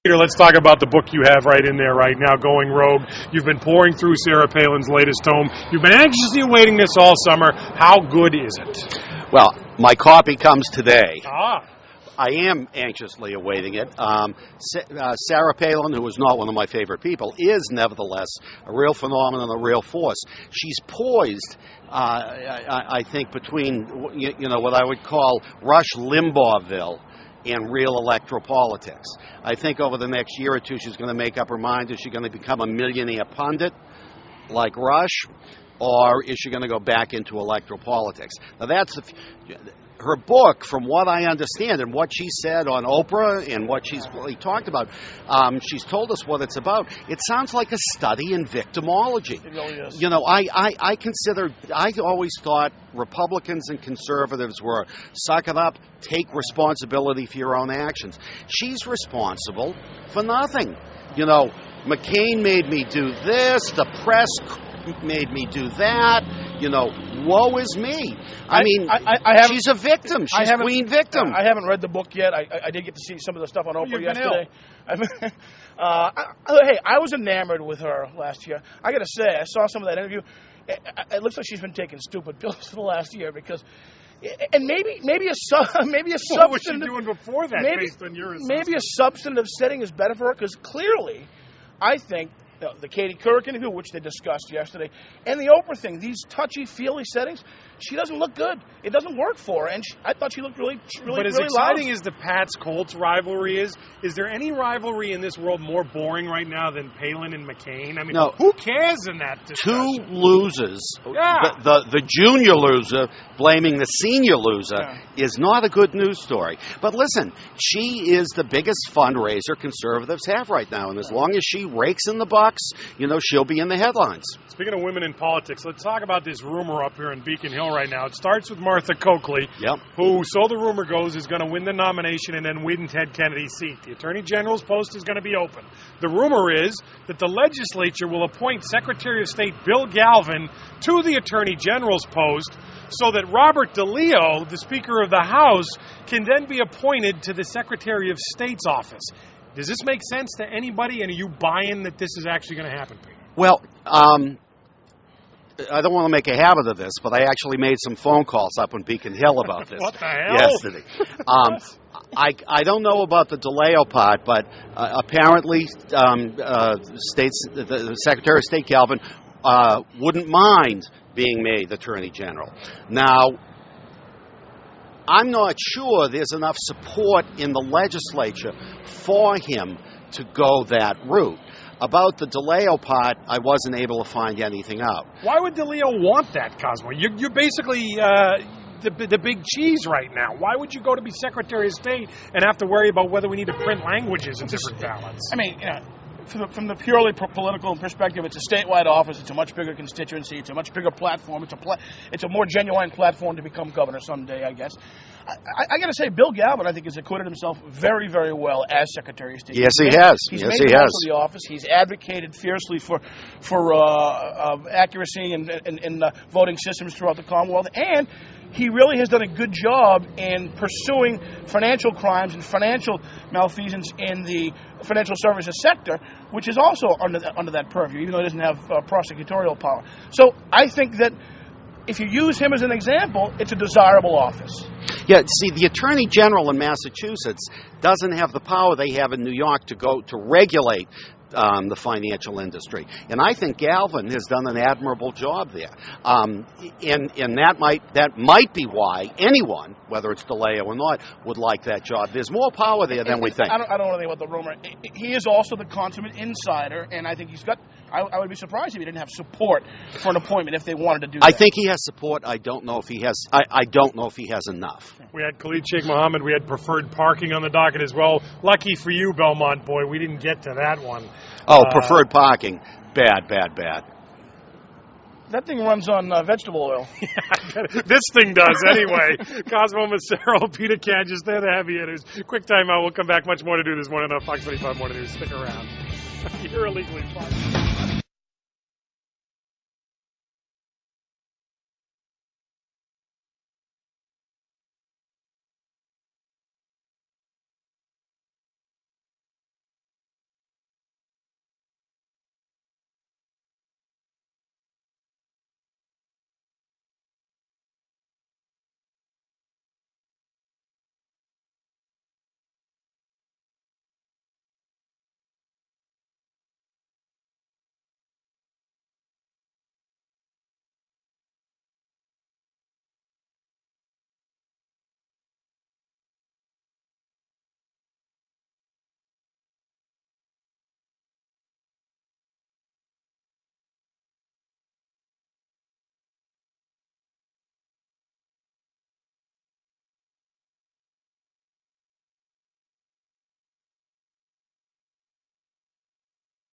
Peter, let's talk about the book you have right in there right now, Going Rogue. You've been pouring through Sarah Palin's latest tome. You've been anxiously awaiting this all summer. How good is it? Well, my copy comes today. Ah. I am anxiously awaiting it. Sarah Palin, who is not one of my favorite people, is nevertheless a real phenomenon, a real force. She's poised, I think, between what I would call Rush Limbaughville and real electoral politics. I think over the next year or two she's going to make up her mind. Is she going to become a millionaire pundit like Rush, or is she going to go back into electoral politics? Now that's her book, from what I understand and what she said on Oprah and what she's really talked about. She's told us what it's about. It sounds like a study in victimology. It really is. You know, I always thought Republicans and conservatives were suck it up, take responsibility for your own actions. She's responsible for nothing. You know, McCain made me do this, the press made me do that. You know, woe is me. I mean, she's a victim. She's queen victim. I haven't read the book yet. I did get to see some of the stuff on Oprah yesterday. Hey, I was enamored with her last year. I got to say, I saw some of that interview. It looks like she's been taking stupid pills for the last year because, and maybe a substantive. What was she doing before that? Based on your assessment? Maybe a substantive setting is better for her because clearly, I think. The Katie Couric interview, which they discussed yesterday, and the Oprah thing, these touchy-feely settings, she doesn't look good. It doesn't work for her, and I thought she looked really But as exciting as the Pats-Colts rivalry is there any rivalry in this world more boring right now than Palin and McCain? I mean, no. Who cares in that discussion? Two losers. Yeah. The junior loser blaming the senior loser is not a good news story. But listen, she is the biggest fundraiser conservatives have right now, and as long as she rakes in the bucks, you know, she'll be in the headlines. Speaking of women in politics, let's talk about this rumor up here in Beacon Hill right now. It starts with Martha Coakley, who, so the rumor goes, is going to win the nomination and then win Ted Kennedy's seat. The Attorney General's post is going to be open. The rumor is that the legislature will appoint Secretary of State Bill Galvin to the Attorney General's post so that Robert DeLeo, the Speaker of the House, can then be appointed to the Secretary of State's office. Does this make sense to anybody, and are you buying that this is actually going to happen, Peter? Well, I don't want to make a habit of this, but I actually made some phone calls up in Beacon Hill about this. What the hell? Yesterday. I don't know about the DeLeo part, but apparently the Secretary of State Galvin wouldn't mind being made Attorney General. Now, I'm not sure there's enough support in the legislature for him to go that route. About the DeLeo part, I wasn't able to find anything out. Why would DeLeo want that, Cosmo? You're basically the big cheese right now. Why would you go to be Secretary of State and have to worry about whether we need to print languages in different ballots? I mean, from the purely political perspective, it's a statewide office. It's a much bigger constituency. It's a much bigger platform. It's a more genuine platform to become governor someday, I guess. I got to say, Bill Galvin, I think, has acquitted himself very, very well as Secretary of State. Yes, he has. He's made the most of the office. He's advocated fiercely for accuracy in voting systems throughout the Commonwealth, and he really has done a good job in pursuing financial crimes and financial malfeasance in the financial services sector, which is also under that purview, even though it doesn't have prosecutorial power. So I think that if you use him as an example, it's a desirable office. Yeah, see, the Attorney General in Massachusetts doesn't have the power they have in New York to go to regulate the financial industry. And I think Galvin has done an admirable job there. And that might be why anyone, whether it's DeLeo or not, would like that job. There's more power there than we think. I don't know anything about the rumor. He is also the consummate insider, and I think he's got... I would be surprised if he didn't have support for an appointment if they wanted to do that. I think he has support. I don't know if he has. I don't know if he has enough. We had Khalid Sheikh Mohammed. We had preferred parking on the docket as well. Lucky for you, Belmont boy, we didn't get to that one. Oh, preferred parking. Bad. That thing runs on vegetable oil. This thing does, anyway. Cosmo Macero, Peter Canjas, they're the heavy hitters. Quick time out. We'll come back. Much more to do this morning on Fox 25 Morning News. Stick around. You're illegally parked.